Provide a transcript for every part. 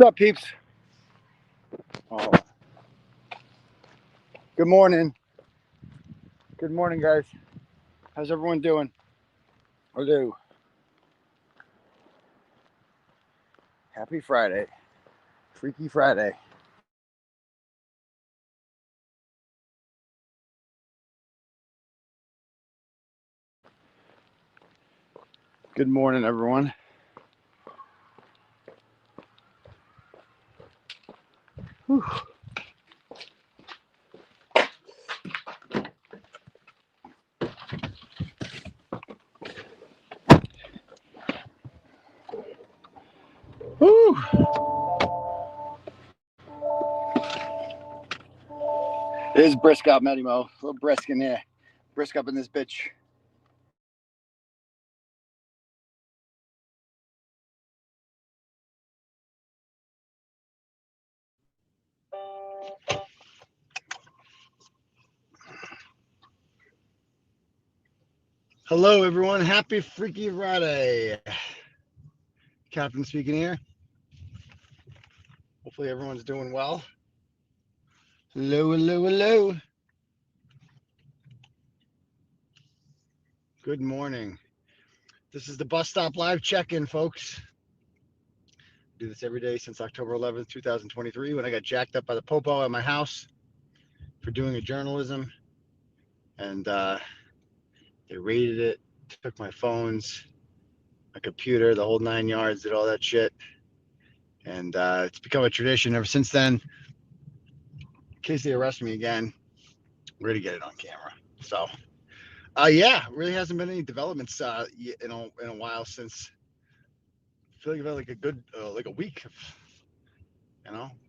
up, peeps? Oh, good morning. Good morning, guys. How's everyone doing? Hello. Happy Friday. Freaky Friday. Good morning, everyone. Whew. Whew. It is brisk out, Matty Mo. A little brisk in there. Brisk up in this bitch. Hello, everyone. Happy Freaky Friday. Captain speaking here. Hopefully, everyone's doing well. Hello, hello, hello. Good morning. This is the bus stop live check-in, folks. Do this every day since October 11th, 2023, when I got jacked up by the popo at my house for doing a journalism, and they raided it, took my phones, my computer, the whole 9 yards, did all that shit, and it's become a tradition ever since then. In case they arrest me again, we're gonna get it on camera. So, yeah, really hasn't been any developments in a while since. I feel like about like a good like a week.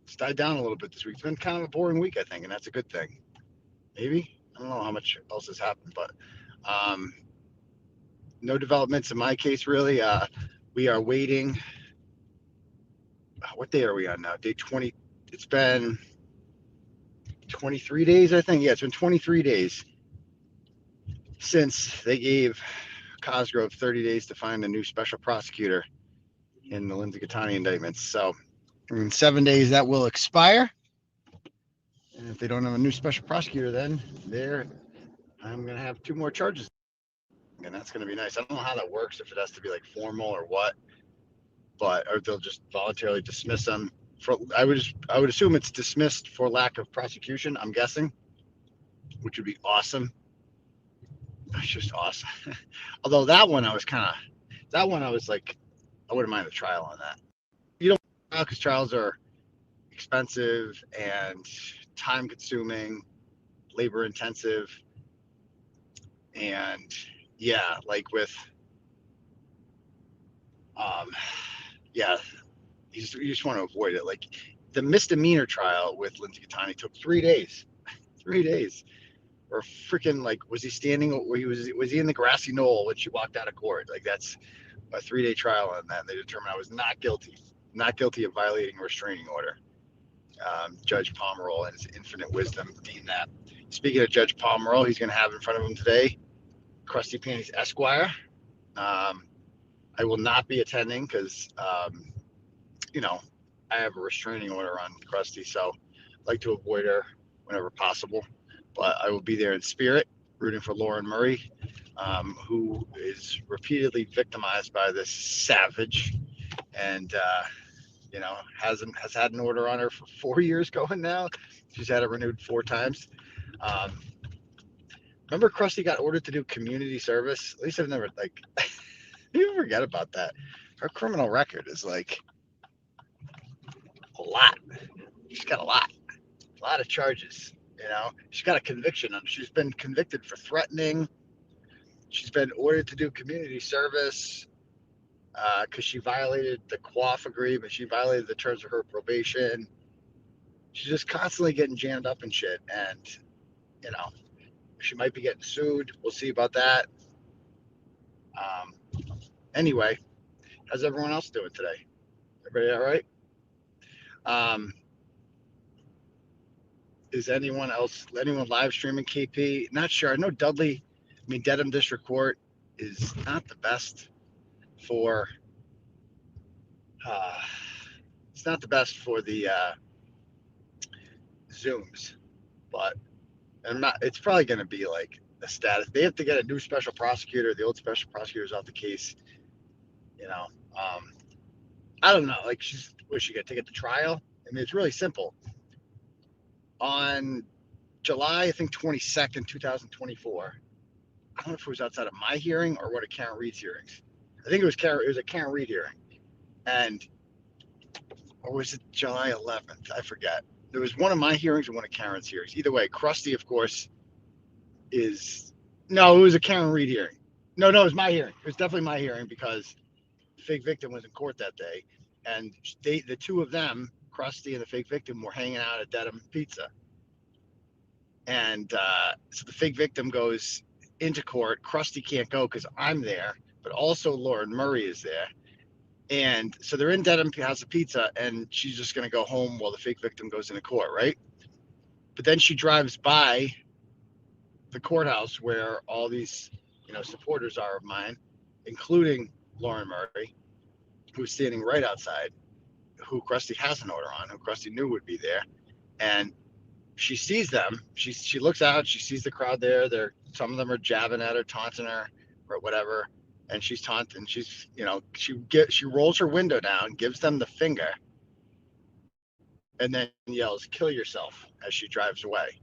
It's died down a little bit this week. It's been kind of a boring week, I think, and that's a good thing. Maybe. I don't know how much else has happened, but no developments in my case, really. We are waiting. What day are we on now? Day 20. It's been 23 days, I think. Yeah, it's been 23 days since they gave Cosgrove 30 days to find a new special prosecutor in the Lindsay Gattani indictments. So in 7 days, that will expire. And if they don't have a new special prosecutor, then I'm going to have 2 more charges. And that's going to be nice. I don't know how that works, if it has to be like formal or what, or they'll just voluntarily dismiss them. I would assume it's dismissed for lack of prosecution, I'm guessing, which would be awesome. That's just awesome. Although that one I was like, I wouldn't mind a trial on that. You don't, because trials are expensive and time consuming, labor intensive, and yeah, like with yeah, you just want to avoid it. Like the misdemeanor trial with Lindsay Gattani took 3 days. 3 days. Or freaking, like, was he in the grassy knoll when she walked out of court? Like, that's a 3-day trial, and then they determined I was not guilty of violating a restraining order. Judge Pomeroy, in his infinite wisdom, deemed that. Speaking of Judge Pomeroy, he's going to have in front of him today Krusty Panties Esquire. I will not be attending because, I have a restraining order on Krusty, so I'd like to avoid her whenever possible. But I will be there in spirit, rooting for Lauren Murray, who is repeatedly victimized by this savage, and has had an order on her for 4 years going now. She's had it renewed 4 times. Remember, Krusty got ordered to do community service. At least I've never you forget about that. Her criminal record is like a lot. She's got a lot of charges. She's got a conviction. She's been convicted for threatening. She's been ordered to do community service because she violated the QOF agreement. She violated the terms of her probation. She's just constantly getting jammed up and shit. And, she might be getting sued. We'll see about that. Anyway, how's everyone else doing today? Everybody all right? Is anyone live streaming KP? Not sure. I know Dudley, Dedham District Court is not the best for It's not the best for the Zooms, but it's probably going to be like a status. They have to get a new special prosecutor. The old special prosecutor's off the case. You know, I don't know. Like, was she going to take it to trial? I mean, it's really simple. On July, I think 22nd, 2024. I don't know if it was outside of my hearing or one of Karen Reed's hearings. I think it was a Karen Reed hearing, or was it July 11th? I forget. There was one of my hearings and one of Karen's hearings. Either way, Krusty, of course, no, it was a Karen Reed hearing. No, it was my hearing. It was definitely my hearing because the fake victim was in court that day, and the two of them, Krusty and the fake victim, were hanging out at Dedham Pizza, and so the fake victim goes into court. Krusty can't go because I'm there, but also Lauren Murray is there. And so they're in Dedham House of Pizza, and she's just going to go home while the fake victim goes into court, right? But then she drives by the courthouse where all these, supporters are of mine, including Lauren Murray, who's standing right outside, who Krusty has an order on, who Krusty knew would be there. And she sees them. She looks out. She sees the crowd there. Some of them are jabbing at her, taunting her, or whatever. And she's taunting. She's, she rolls her window down, gives them the finger, and then yells, "Kill yourself," as she drives away.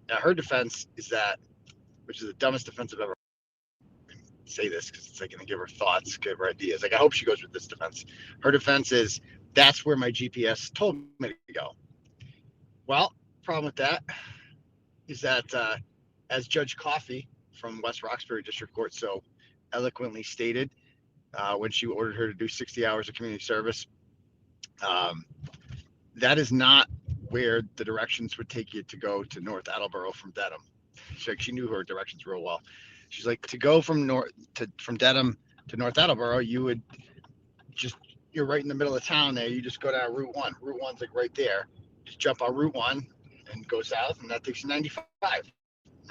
Now, her defense is that, which is the dumbest defense I've ever say this because it's like going to give her thoughts, give her ideas. Like, I hope she goes with this defense. Her defense is, that's where my GPS told me to go. Well, problem with that is that, as Judge Coffey from West Roxbury District Court so eloquently stated when she ordered her to do 60 hours of community service, that is not where the directions would take you to go to North Attleboro from Dedham. She knew her directions real well. She's like, to go from Dedham to North Attleboro, you're right in the middle of town there. You just go down Route 1. Route 1's like right there. Just jump on Route 1 and go south, and that takes you 95.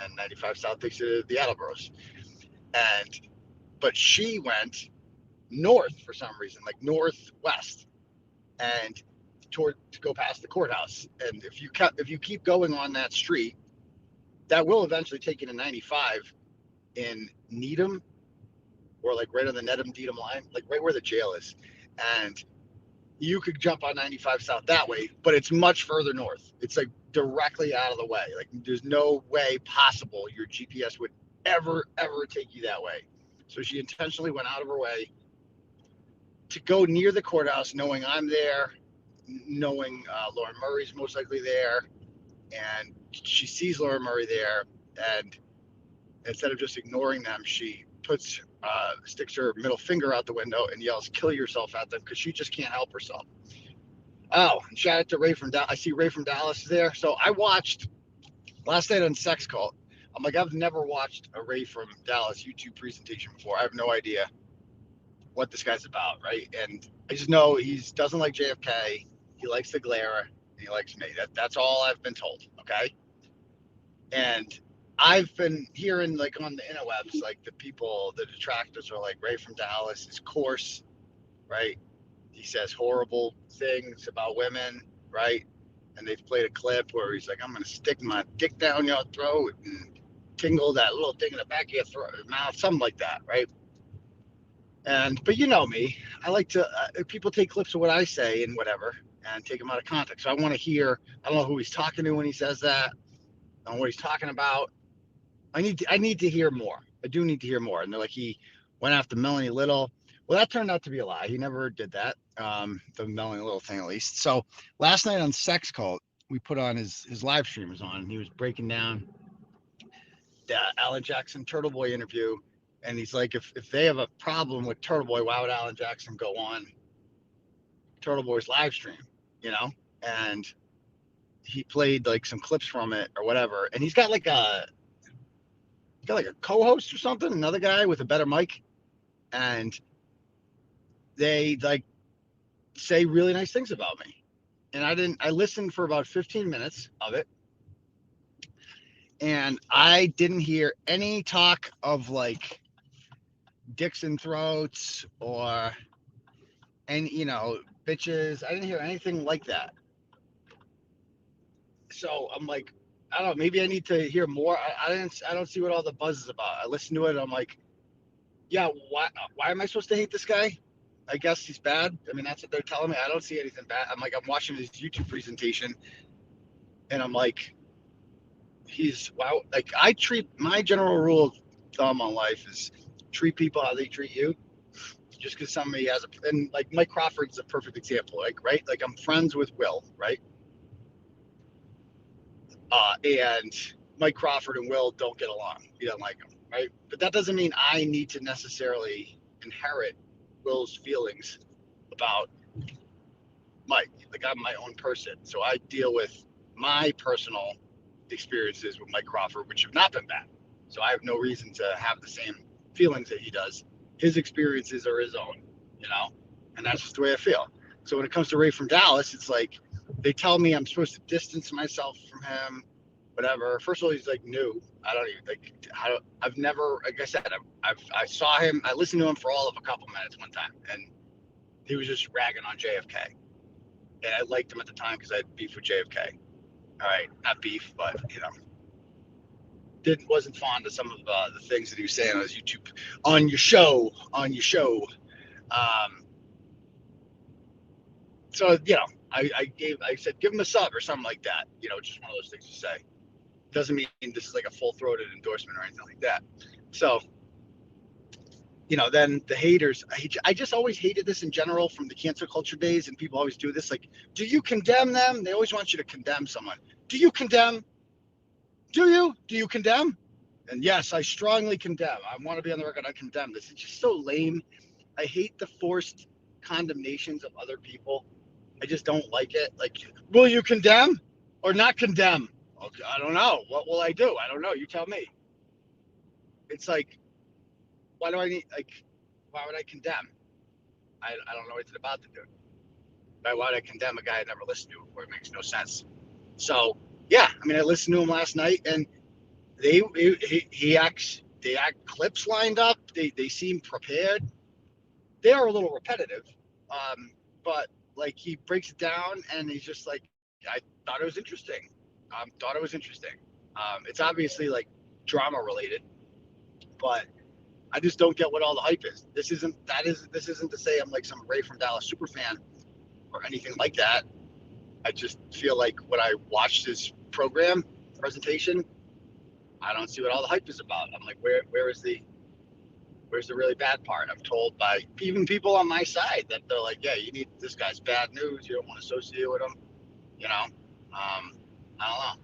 And 95 south takes you to the Attleboros. But she went north for some reason, like northwest, and to go past the courthouse. And if you keep going on that street, that will eventually take you to 95 in Needham, or like right on the Needham line, like right where the jail is. And you could jump on 95 south that way, but it's much further north. It's like directly out of the way. Like, there's no way possible your GPS would ever take you that way. So she intentionally went out of her way to go near the courthouse, knowing I'm there, knowing Lauren Murray's most likely there, and she sees Lauren Murray there, and instead of just ignoring them, she sticks her middle finger out the window and yells, "Kill yourself" at them, because she just can't help herself. Oh, and shout out to Ray from Dallas. I see Ray from Dallas is there. So I watched last night on Sex Cult. I'm like, I've never watched a Ray from Dallas YouTube presentation before. I have no idea what this guy's about, right? And I just know he doesn't like JFK. He likes the glare. And he likes me. That's all I've been told, okay? And I've been hearing, like, on the interwebs, like, the detractors are like, Ray from Dallas is coarse, right? He says horrible things about women, right? And they've played a clip where he's like, "I'm going to stick my dick down your throat and tingle that little thing in the back of your mouth," something like that, right? But you know me, I like to, people take clips of what I say and whatever and take them out of context. So I want to hear, I don't know who he's talking to when he says that, I don't know what he's talking about. I need to hear more. I do need to hear more. And they're like, he went after Melanie Little. Well, that turned out to be a lie. He never did that. The Melanie Little thing, at least. So last night on Sex Cult, we put on his live stream was on, and he was breaking down the Alan Jackson Turtle Boy interview. And he's like, if they have a problem with Turtle Boy, why would Alan Jackson go on Turtle Boy's live stream? And he played like some clips from it or whatever. And he's got like a co-host or something, another guy with a better mic, and they like say really nice things about me. And I listened for about 15 minutes of it, and I didn't hear any talk of like dicks and throats or any, bitches. I didn't hear anything like that. So I'm like, I don't know. Maybe I need to hear more. I don't see what all the buzz is about. I listen to it. I'm like, yeah. Why am I supposed to hate this guy? I guess he's bad. I mean, that's what they're telling me. I don't see anything bad. I'm like, I'm watching his YouTube presentation, and I'm like, he's wow. Like I treat my general rule of thumb on life is treat people how they treat you. Just because somebody has a, and like Mike Crawford's a perfect example. Like right, like I'm friends with Will, right? And Mike Crawford and Will don't get along. He doesn't like him, right? But that doesn't mean I need to necessarily inherit Will's feelings about Mike. Like I'm my own person, so I deal with my personal experiences with Mike Crawford, which have not been bad. So I have no reason to have the same feelings that he does. His experiences are his own, you know, and that's just the way I feel. So when it comes to Ray from Dallas, it's like they tell me I'm supposed to distance myself from him, whatever. First of all, he's like new. I don't even like. I've never, like I said, I saw him. I listened to him for all of a couple minutes one time, and he was just ragging on JFK, and I liked him at the time because I had beef with JFK. All right, not beef, but you know, didn't wasn't fond of some of the things that he was saying on his YouTube, on your show. Um, so you know, I said give him a sub or something like that. You know, just one of those things to say. Doesn't mean this is like a full throated endorsement or anything like that. So you know, then the haters. I just always hated this in general from the cancel culture days, and people always do this. Like, do you condemn them? They always want you to condemn someone. Do you condemn? Do you? Do you condemn? And yes, I strongly condemn. I want to be on the record. I condemn this. It's just so lame. I hate the forced condemnations of other people. I just don't like it. Like, will you condemn or not condemn? Okay, I don't know. What will I do? I don't know. You tell me. It's like, why do I need, like, why would I condemn? I don't know anything about the dude. Why would I condemn a guy I never listened to before? It makes no sense. So, yeah, I mean, I listened to him last night and he acts, they act clips lined up. They seem prepared. They are a little repetitive, but like he breaks it down and he's just like, I thought it was interesting. Thought it was interesting. It's obviously like drama related, but I just don't get what all the hype is. This isn't to say I'm like some Ray from Dallas super fan or anything like that. I just feel like when I watched his program presentation, I don't see what all the hype is about. I'm like, where's the really bad part? I'm told by even people on my side that they're like, yeah, you need this guy's bad news. You don't want to associate with him. You know, I don't know.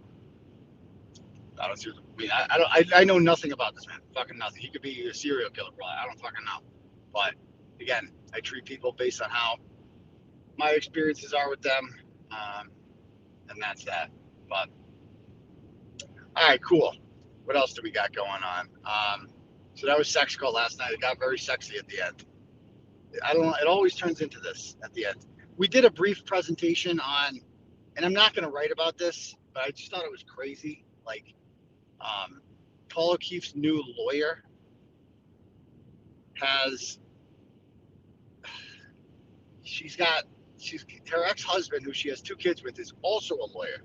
I don't see. I mean, I don't. I know nothing about this man. Fucking nothing. He could be a serial killer, probably. I don't fucking know. But again, I treat people based on how my experiences are with them, um, and that's that. But all right, cool. What else do we got going on? So that was sex call last night. It got very sexy at the end. I don't know. It always turns into this at the end. We did a brief presentation on, and I'm not going to write about this, but I just thought it was crazy. Like, um, Paul O'Keefe's new lawyer has, she's got, she's her ex-husband, who she has two kids with, is also a lawyer,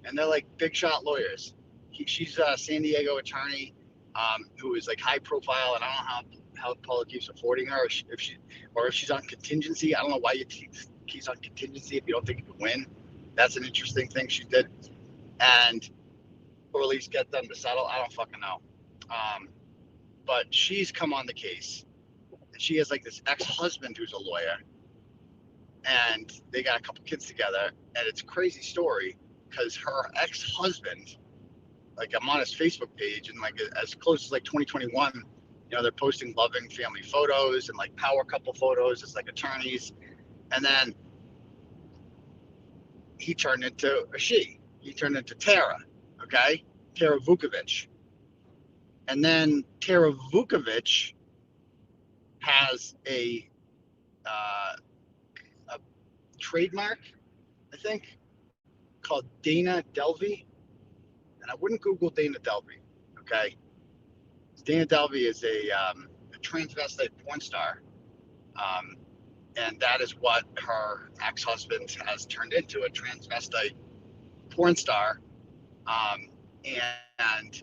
and they're like big shot lawyers. She's a San Diego attorney, who is like high profile, and I don't know how Paul O'Keefe's affording her, or if she's on contingency. I don't know why she's on contingency if you don't think you can win. That's an interesting thing she did, and or at least get them to settle. I don't fucking know. But she's come on the case, and she has like this ex-husband who's a lawyer, and they got a couple kids together, and it's a crazy story because her ex-husband, like I'm on his Facebook page, and like as close as like 2021, you know, they're posting loving family photos and like power couple photos as like attorneys, and then he turned into a she. He turned into Tara, okay, Tara Vukovic, and then Tara Vukovic has a trademark, I think, called Dana Delvey, and I wouldn't Google Dana Delvey, okay. Dana Delvey is a transvestite porn star, um, And that is what her ex-husband has turned into, a transvestite porn star. And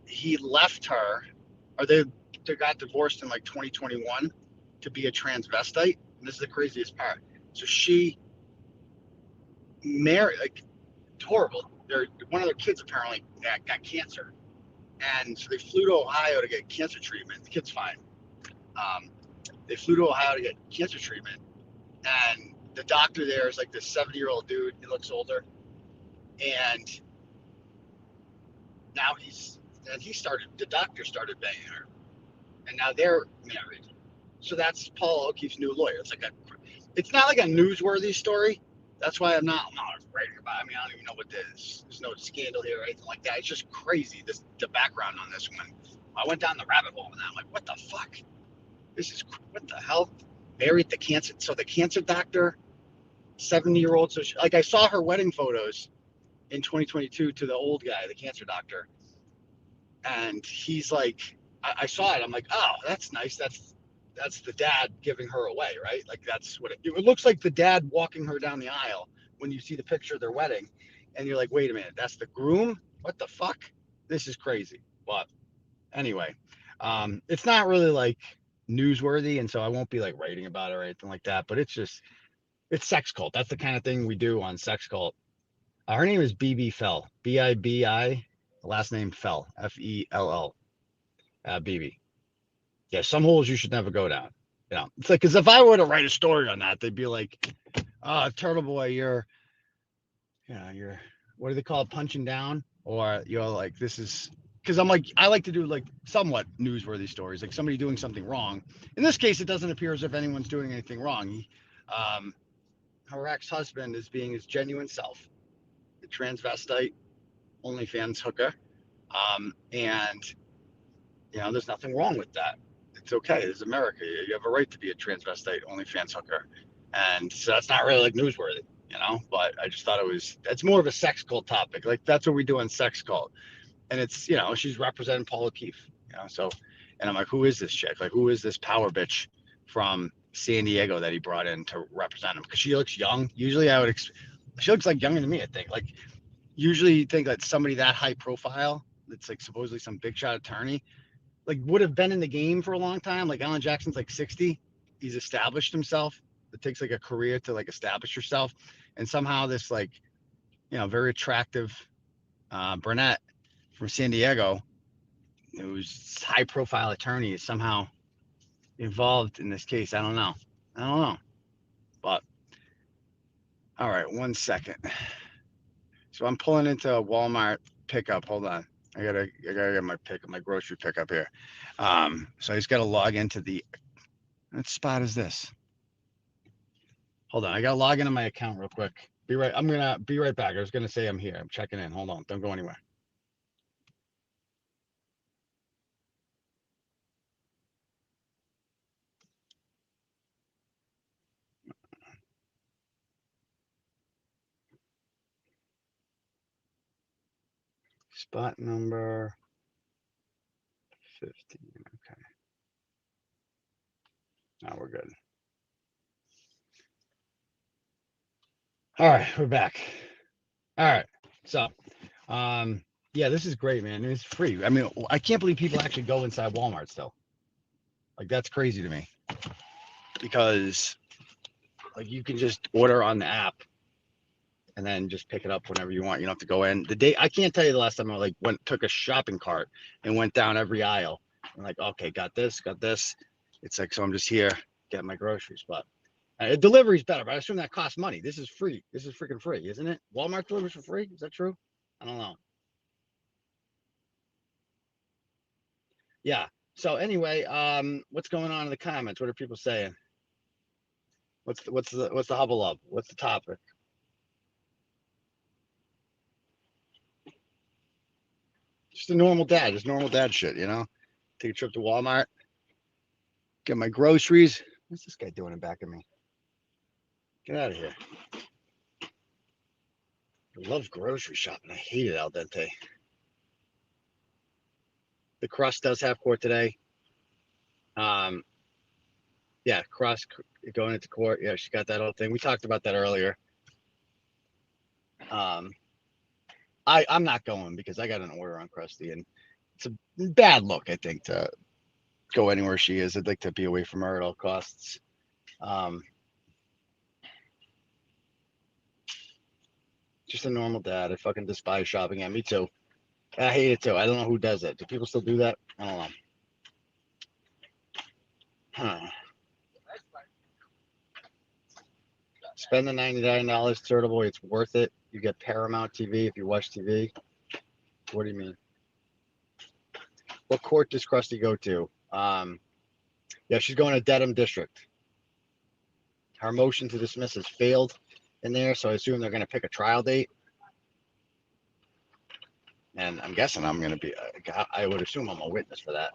he left her, or they got divorced in like 2021 to be a transvestite. And this is the craziest part. So she married, like, horrible. One of their kids apparently got cancer. And so they flew to Ohio to get cancer treatment. The kid's fine. They flew to Ohio to get cancer treatment. And the doctor there is like this 70-year-old dude. He looks older. And now the doctor started banging her. And now they're married. So that's Paul O'Keefe's new lawyer. It's not like a newsworthy story. That's why I'm not writing about it. I mean, I don't even know what there's no scandal here or anything like that. It's just crazy, the background on this one. I went down the rabbit hole and I'm like, what the fuck? What the hell? Married the cancer. So the cancer doctor, 70-year-old. So I saw her wedding photos in 2022 to the old guy, the cancer doctor. And he's like, I saw it. I'm like, oh, that's nice. That's the dad giving her away, right? Like that's what it looks like, the dad walking her down the aisle when you see the picture of their wedding. And you're like, wait a minute, that's the groom? What the fuck? This is crazy. But anyway, it's not really like newsworthy. And so I won't be like writing about it or anything like that. But it's Sex Cult. That's the kind of thing we do on Sex Cult. Her name is BB Fell, BIBI, last name Fell, FELL, BB. Yeah, some holes you should never go down. You know, it's like, because if I were to write a story on that, they'd be like, Turtle Boy, you're what do they call it, punching down? Or you're like, this is, because I'm like, I like to do like somewhat newsworthy stories, like somebody doing something wrong. In this case, it doesn't appear as if anyone's doing anything wrong. Her ex-husband is being his genuine self, the transvestite Onlyfans hooker. And, there's nothing wrong with that. It's okay. It's America. You have a right to be a transvestite OnlyFans hooker. And so that's not really like newsworthy, but I just thought it's more of a sex cult topic. Like that's what we do on Sex Cult. And it's, she's representing Paul O'Keefe, so, and I'm like, who is this chick? Like, who is this power bitch from San Diego that he brought in to represent him? Because she looks young. Usually she looks like younger than me, I think. Like, usually you think that somebody that high profile, that's like supposedly some big shot attorney, like would have been in the game for a long time. Like Alan Jackson's like 60. He's established himself. It takes like a career to like establish yourself. And somehow this like, very attractive brunette from San Diego, who's high profile attorney, is somehow involved in this case. I don't know. But all right, 1 second. So I'm pulling into a Walmart pickup. Hold on. I gotta get my grocery pickup here. So I just gotta log into what spot is this? Hold on, I gotta log into my account real quick. I'm gonna be right back. I was gonna say I'm here. I'm checking in. Hold on, don't go anywhere. Spot number 15. Okay. Now we're good. All right, we're back. All right. So, yeah, this is great, man. It's free. I mean, I can't believe people actually go inside Walmart still. Like, that's crazy to me. Because, like, you can just order on the app and then just pick it up whenever you want. You don't have to go in. I can't tell you the last time I took a shopping cart and went down every aisle. I'm like, okay, got this. It's like, so I'm just here getting my groceries. But delivery's better, but I assume that costs money. This is free. This is freaking free, isn't it? Walmart delivers for free. Is that true? I don't know. Yeah. So anyway, what's going on in the comments? What are people saying? What's the hubble up? What's the topic? Just a normal dad, shit, Take a trip to Walmart, get my groceries. What's this guy doing in back of me? Get out of here. I love grocery shopping. I hate it al dente. The crust does have court today. Yeah, going into court. Yeah, she got that whole thing. We talked about that earlier. I'm not going because I got an order on Krusty, and it's a bad look, I think, to go anywhere she is. I'd like to be away from her at all costs. Just a normal dad. I fucking despise shopping. Yeah, me too. I hate it too. I don't know who does it. Do people still do that? I don't know. Huh. Spend the $99, Turtle Boy. It's worth it. You get Paramount TV if you watch TV. What do you mean? What court does Krusty go to? Yeah, she's going to Dedham District. Her motion to dismiss has failed in there, so I assume they're going to pick a trial date. And I'm guessing I'm going to be, I would assume I'm a witness for that.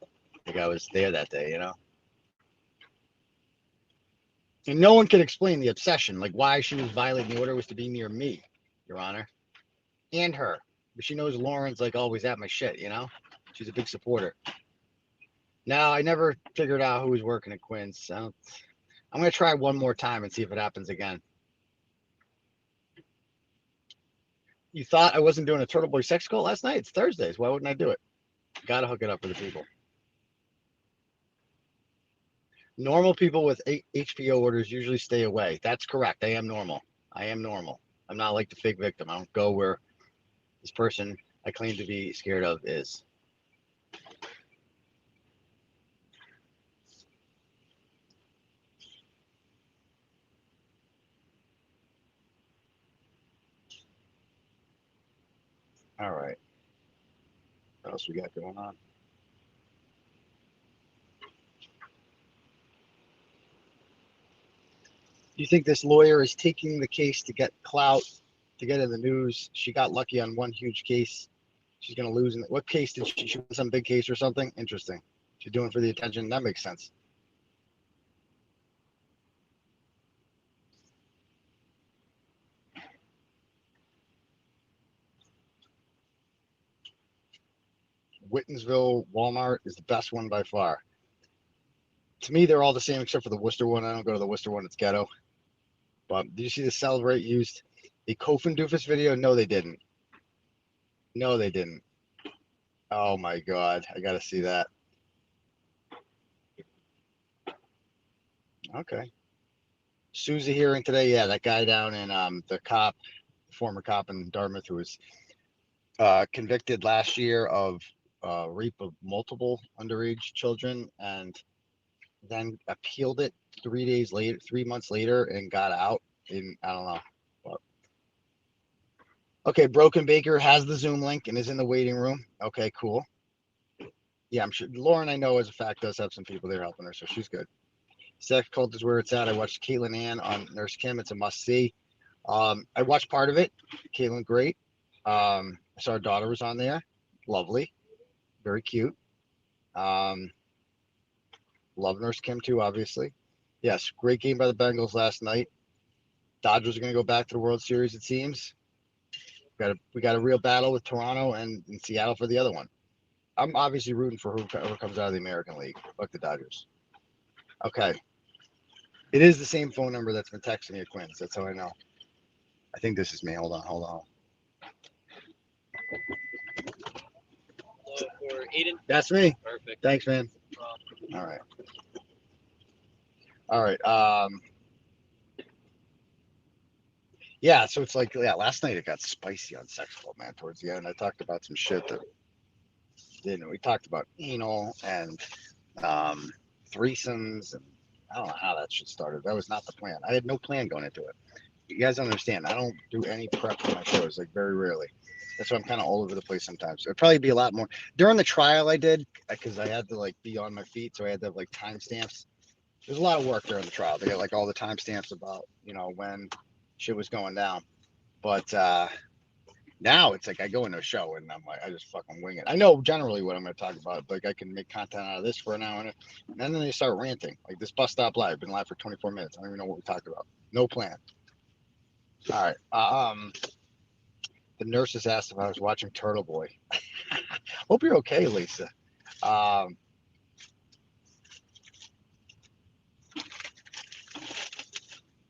I think I was there that day, you know? And no one could explain the obsession, like why she was violating the order was to be near me, Your Honor, and her. But she knows Lauren's like always at my shit, you know? She's a big supporter. Now, I never figured out who was working at Quinn's. I'm going to try one more time and see if it happens again. You thought I wasn't doing a Turtle Boy sex call last night? It's Thursdays. Why wouldn't I do it? Got to hook it up for the people. Normal people with HPO orders usually stay away. That's correct. I am normal. I'm not like the fake victim. I don't go where this person I claim to be scared of is. All right. What else we got going on? You think this lawyer is taking the case to get clout, to get in the news? She got lucky on one huge case. She's going to lose. What case did she win? Some big case or something? Interesting. She's doing for the attention. That makes sense. Whitensville Walmart is the best one by far. To me, they're all the same except for the Worcester one. I don't go to the Worcester one. It's ghetto. But did you see the Celebrate used a Kofin Doofus video? No, they didn't. No, they didn't. Oh my God. I got to see that. Okay. Susie hearing today. Yeah, that guy down in the former cop in Dartmouth who was convicted last year of rape of multiple underage children and then appealed it 3 months later and got out in, I don't know. But... Okay, Broken Baker has the Zoom link and is in the waiting room. Okay, cool. Yeah, I'm sure Lauren, I know as a fact, does have some people there helping her, so she's good. Sex Cult is where it's at. I watched Caitlin Ann on Nurse Kim. It's a must see. I watched part of it. Caitlin, great. I saw her daughter was on there. Lovely. Very cute. Love Nurse Kim too, obviously. Yes, great game by the Bengals last night. Dodgers are going to go back to the World Series, it seems. We got a real battle with Toronto and Seattle for the other one. I'm obviously rooting for whoever comes out of the American League. Fuck the Dodgers. Okay. It is the same phone number that's been texting you, Quinns. That's how I know. I think this is me. Hold on. Hello for Aiden. That's me. Perfect. Thanks, man. All right. Yeah, so it's like, yeah, last night it got spicy on Sex Club, man, towards the end. I talked about some shit that, we talked about anal and threesomes, and I don't know how that shit started. That was not the plan. I had no plan going into it. You guys don't understand. I don't do any prep for my shows, like very rarely. That's why I'm kind of all over the place sometimes. It'd probably be a lot more. During the trial I did, because I had to like be on my feet, so I had to have like timestamps. There's a lot of work during the trial. They got like all the timestamps about, when shit was going down. But now it's like I go into a show and I'm like, I just fucking wing it. I know generally what I'm going to talk about. Like I can make content out of this for an hour and then they start ranting. Like this Bus Stop Live, been live for 24 minutes. I don't even know what we talked about. No plan. All right. The nurses asked if I was watching Turtle Boy. Hope you're okay, Lisa.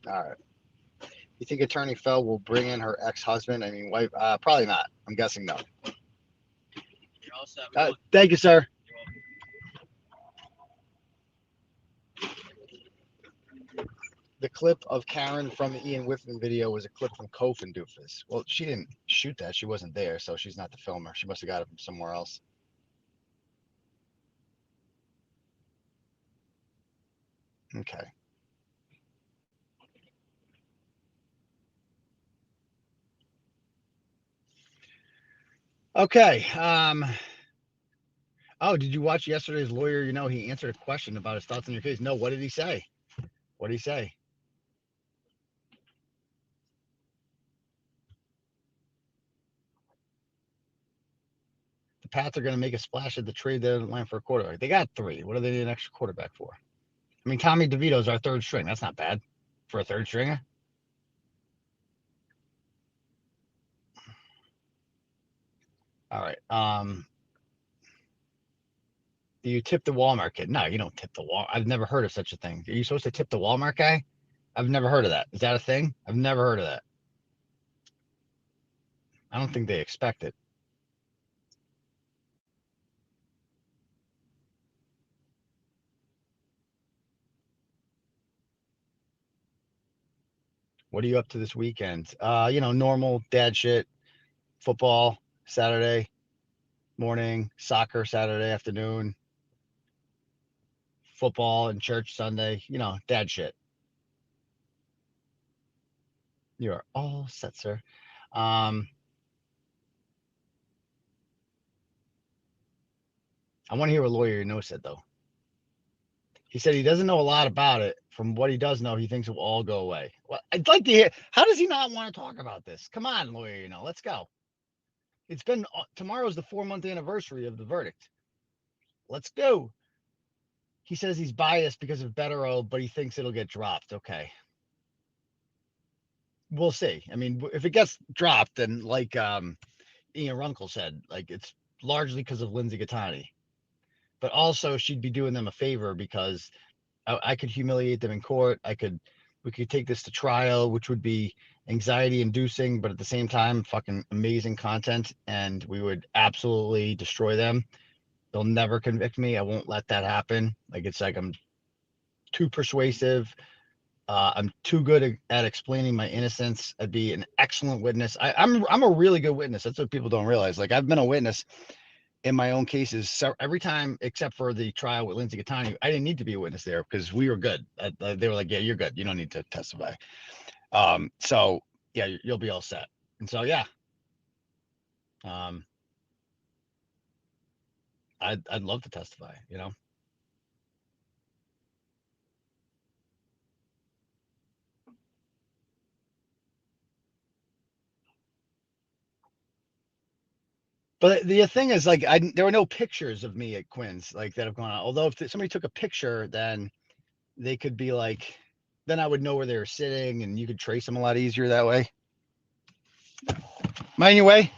All right. You think Attorney Fell will bring in her ex-husband? I mean, wife? Probably not. I'm guessing no. You're all set. Thank you, sir. The clip of Karen from the Ian Whitman video was a clip from Kof and Doofus. Well, she didn't shoot that. She wasn't there, so she's not the filmer. She must have got it from somewhere else. Okay. Okay. Oh, did you watch yesterday's lawyer? You know, he answered a question about his thoughts on your case. No, what did he say? What did he say? The Pats are going to make a splash at the trade deadline for a quarterback. They got 3. What do they need an extra quarterback for? I mean, Tommy DeVito's our 3rd string. That's not bad for a 3rd stringer. All right. Do you tip the Walmart kid? No, you don't tip the Walmart. I've never heard of such a thing. Are you supposed to tip the Walmart guy? I've never heard of that. Is that a thing? I've never heard of that. I don't think they expect it. What are you up to this weekend? Normal dad shit. Football Saturday morning, soccer Saturday afternoon, football and church Sunday. Dad shit. You are all set, sir. I want to hear what Lawyer You Know said, though. He said he doesn't know a lot about it. From what he does know, he thinks it will all go away. Well, I'd like to hear, how does he not want to talk about this? Come on, Lawyer You Know, let's go. It's been, tomorrow's the 4-month anniversary of the verdict. Let's go. He says he's biased because of Better, but he thinks it'll get dropped. Okay. We'll see. I mean, if it gets dropped, then like Ian Runkle said, like it's largely because of Lindsay Gattani. But also she'd be doing them a favor because I could humiliate them in court. We could take this to trial, which would be anxiety inducing, but at the same time, fucking amazing content. And we would absolutely destroy them. They'll never convict me. I won't let that happen. It's like I'm too persuasive. I'm too good at explaining my innocence. I'd be an excellent witness. I'm a really good witness. That's what people don't realize. Like I've been a witness in my own cases. So every time, except for the trial with Lindsay Gattani, I didn't need to be a witness there because we were good. They were like, yeah, you're good. You don't need to testify. So yeah, you'll be all set. And so, yeah, I'd love to testify, But the thing is, like, there were no pictures of me at Quinn's like that have gone on. Although if somebody took a picture, then they could be like, then I would know where they were sitting, and you could trace them a lot easier that way. Am I in your way?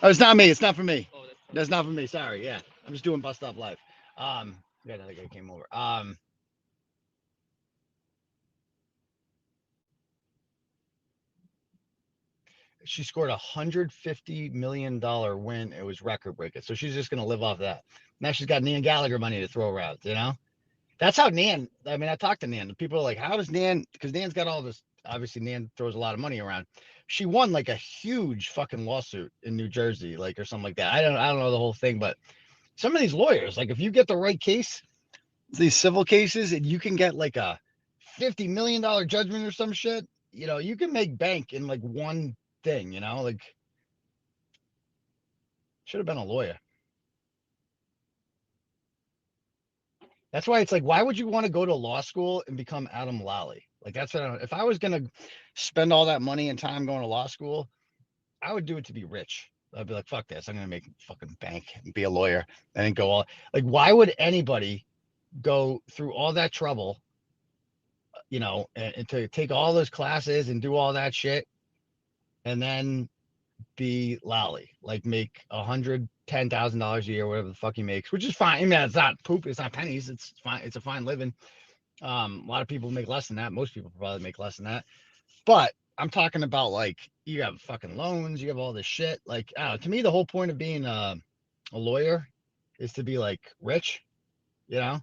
Oh, it's not me. It's not for me. Oh, that's not for me. Sorry. Yeah, I'm just doing Bus Stop Live. Yeah, another guy came over. She scored $150 million win. It was record breaking. So she's just gonna live off that. Now she's got Nan Gallagher money to throw around. That's how Nan. I mean, I talked to Nan. People are like, "How does Nan?" Because Nan's got all this. Obviously, Nan throws a lot of money around. She won like a huge fucking lawsuit in New Jersey, like or something like that. I don't know the whole thing, but some of these lawyers, like if you get the right case, these civil cases, and you can get like a $50 million judgment or some shit. You can make bank in like one thing. Like should have been a lawyer. That's why it's like, why would you want to go to law school and become Adam Lally? Like that's what if I was gonna spend all that money and time going to law school, I would do it to be rich. I'd be like, fuck this, I'm gonna make fucking bank and be a lawyer and then go all like, why would anybody go through all that trouble, and to take all those classes and do all that shit, and then be Lally, like make $110,000 a year, whatever the fuck he makes, which is fine. I mean, it's not poop, it's not pennies, it's fine, it's a fine living. A lot of people make less than that. Most people probably make less than that. But I'm talking about like you have fucking loans, you have all this shit. Like, I don't know, to me, the whole point of being a lawyer is to be like rich, you know?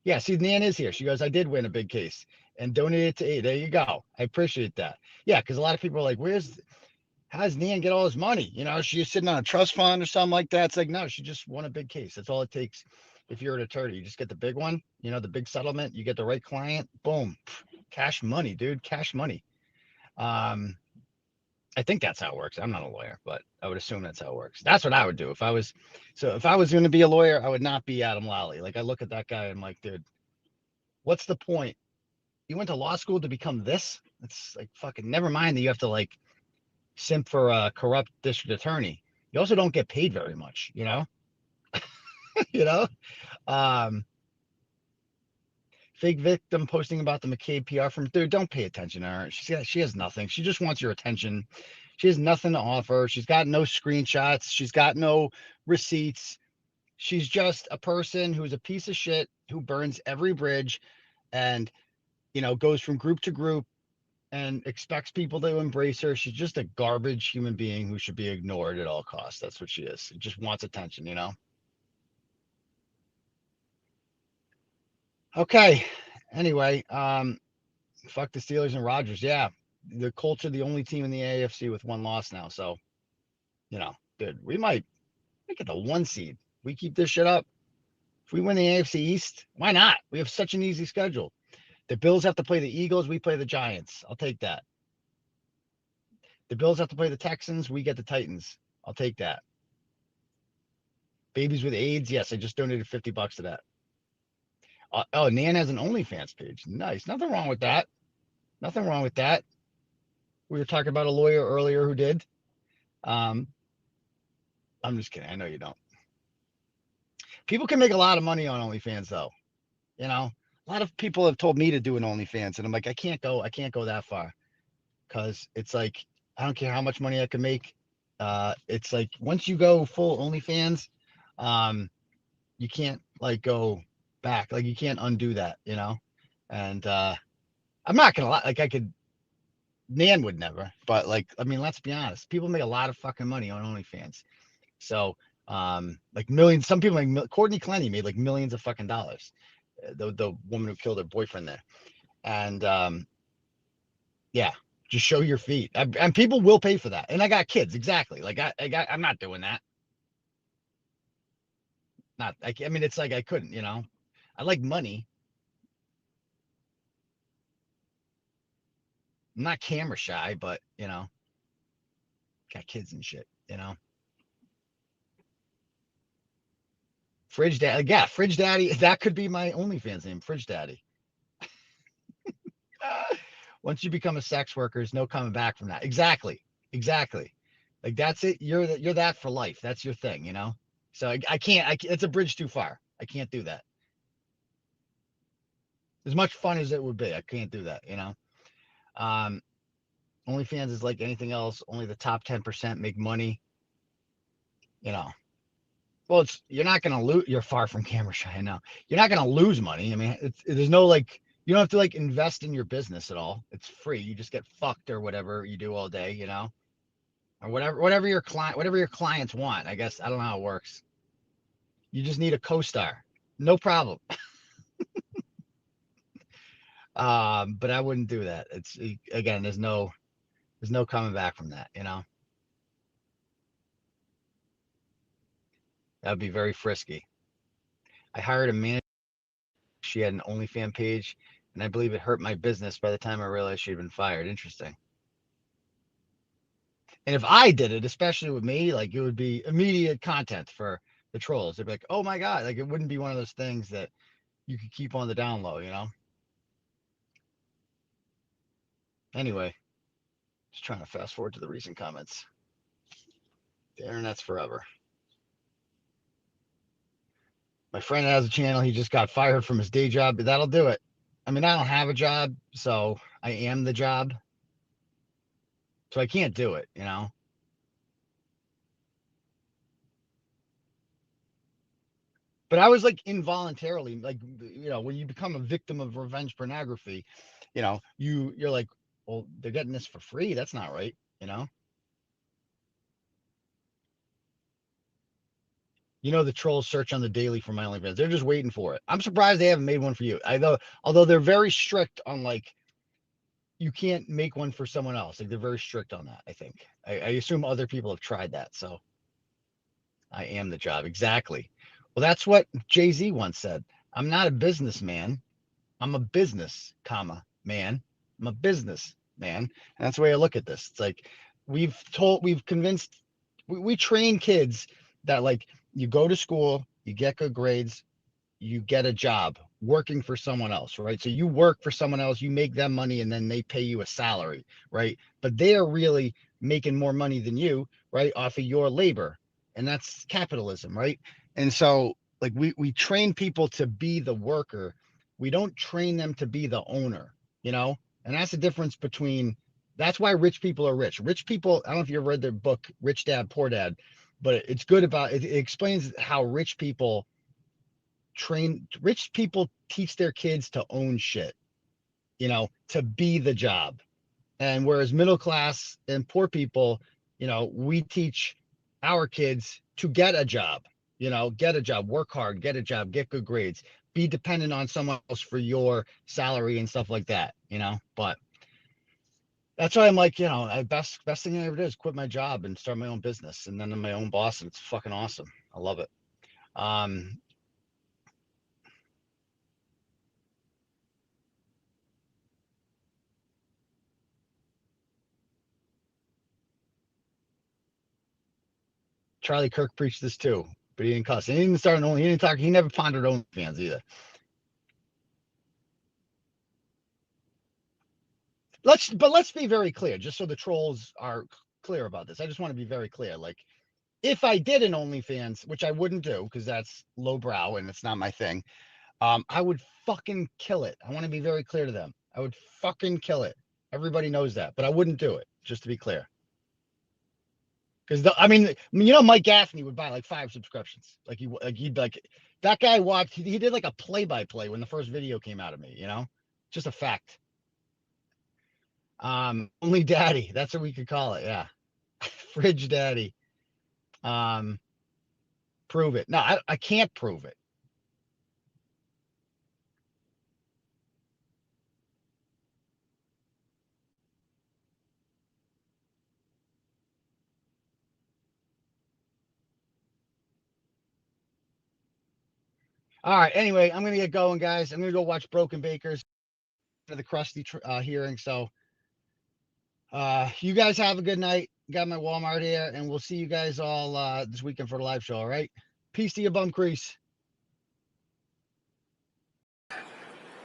Yeah, see, Nan is here. She goes, I did win a big case and donated to aid. There you go. I appreciate that. Yeah, because a lot of people are like, how does Nan get all this money? You know, she's sitting on a trust fund or something like that. It's like, no, she just won a big case. That's all it takes. If you're an attorney, you just get the big one, you know, the big settlement, you get the right client, boom, cash money, dude, cash money. Um, I think that's how it works. I'm not a lawyer, but I would assume that's how it works. That's what I would do if I was. So if I was going to be a lawyer, I would not be Adam Lally. Like I look at that guy and I'm like, dude, what's the point? You went to law school to become this? It's like fucking. Never mind that you have to like simp for a corrupt district attorney. You also don't get paid very much, you know. you know. Um, Fake victim posting about the McCabe PR firm. Dude, don't pay attention to her. She has nothing. She just wants your attention. She has nothing to offer. She's got no screenshots. She's got no receipts. She's just a person who's a piece of shit who burns every bridge and, you know, goes from group to group and expects people to embrace her. She's just a garbage human being who should be ignored at all costs. That's what she is. She just wants attention, you know? Okay. Anyway, fuck the Steelers and Rodgers. Yeah. The Colts are the only team in the AFC with one loss now. So, you know, dude, we might make it the one seed. We keep this shit up. If we win the AFC East, why not? We have such an easy schedule. The Bills have to play the Eagles. We play the Giants. I'll take that. The Bills have to play the Texans. We get the Titans. I'll take that. Babies with AIDS. Yes, I just donated $50 to that. Oh, Nan has an OnlyFans page. Nice. Nothing wrong with that. Nothing wrong with that. We were talking about a lawyer earlier who did. Um, I'm just kidding. I know you don't. People can make a lot of money on OnlyFans, though. You know, a lot of people have told me to do an OnlyFans, and I'm like, I can't go. I can't go that far because it's like I don't care how much money I can make. It's like once you go full OnlyFans, um, you can't like go back. Like you can't undo that, you know. And I'm not gonna lie. Like I could, Nan would never. But like, I mean, let's be honest. People make a lot of fucking money on OnlyFans. So, like millions. Some people like Courtney Clenny made like millions of fucking dollars. The woman who killed her boyfriend there, and yeah, just show your feet, and people will pay for that. And I got kids, exactly. Like I'm not doing that. Not, I mean, it's like I couldn't, you know. I like money. I'm not camera shy, but you know, got kids and shit, you know. Fridge Daddy, yeah, Fridge Daddy. That could be my OnlyFans name, Fridge Daddy. Once you become a sex worker, there's no coming back from that. Exactly, exactly. Like that's it. You're that for life. That's your thing, you know. So I can't. It's a bridge too far. I can't do that. As much fun as it would be, I can't do that, you know. Um, OnlyFans is like anything else. Only the top 10% make money, you know. Well, it's you're not gonna lose. You're far from camera shy. I know you're not gonna lose money. I mean, there's no like you don't have to like invest in your business at all. It's free. You just get fucked or whatever you do all day, you know, or whatever your clients want. I guess I don't know how it works. You just need a co-star, no problem. But I wouldn't do that. It's again, there's no coming back from that. You know, that would be very frisky. I hired a manager. She had an OnlyFans page, and I believe it hurt my business by the time I realized she'd been fired. Interesting. And if I did it, especially with me, like it would be immediate content for the trolls. They'd be like, "Oh my god!" Like it wouldn't be one of those things that you could keep on the down low, you know. Anyway, just trying to fast forward to the recent comments. The internet's forever. My friend has a channel. He just got fired from his day job, but that'll do it. I mean, I don't have a job, so I am the job. So I can't do it, you know. But I was like involuntarily, like, when you become a victim of revenge pornography, you're like, well, they're getting this for free. That's not right, the trolls search on the daily for my OnlyFans. They're just waiting for it. I'm surprised they haven't made one for you. Although they're very strict on, like, you can't make one for someone else. Like, they're very strict on that, I think. I assume other people have tried that, so I am the job. Exactly. Well, that's what Jay-Z once said. I'm not a businessman. I'm a business, man. I'm a business man. And that's the way I look at this. It's like we've convinced, we train kids that, like, you go to school, you get good grades, you get a job working for someone else, right? So you work for someone else, you make them money, and then they pay you a salary, right? But they are really making more money than you, right, off of your labor. And that's capitalism, right? And so, like, we train people to be the worker. We don't train them to be the owner, you know? And that's the difference between, that's why rich people are rich. Rich people, I don't know if you ever read their book, Rich Dad, Poor Dad, but it's good about it. It explains how rich people teach their kids to own shit, to be the job. And whereas middle class and poor people, we teach our kids to get a job, get a job, work hard, get a job, get good grades, be dependent on someone else for your salary and stuff like that, But that's why I'm like, best thing I ever did is quit my job and start my own business, and then I'm my own boss, and it's fucking awesome. I love it. Um, Charlie Kirk preached this too, but he didn't cuss. And he didn't start an only. He didn't talk. He never pondered OnlyFans either. Let's be very clear, just so the trolls are clear about this. I just want to be very clear. Like, if I did an OnlyFans, which I wouldn't do because that's lowbrow and it's not my thing, I would fucking kill it. I want to be very clear to them. I would fucking kill it. Everybody knows that, but I wouldn't do it. Just to be clear. Because Mike Gaffney would buy like 5 subscriptions. He'd like, that guy watched. He did like a play-by-play when the first video came out of me. Just a fact. Only daddy. That's what we could call it. Yeah, fridge daddy. Um, Prove it. No, I can't prove it. All right. Anyway, I'm gonna get going, guys. I'm gonna go watch Broken Bakers for the Krusty hearing. So, you guys have a good night. Got my Walmart here, and we'll see you guys all this weekend for the live show. All right. Peace to your bum crease.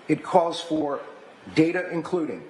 It calls for data including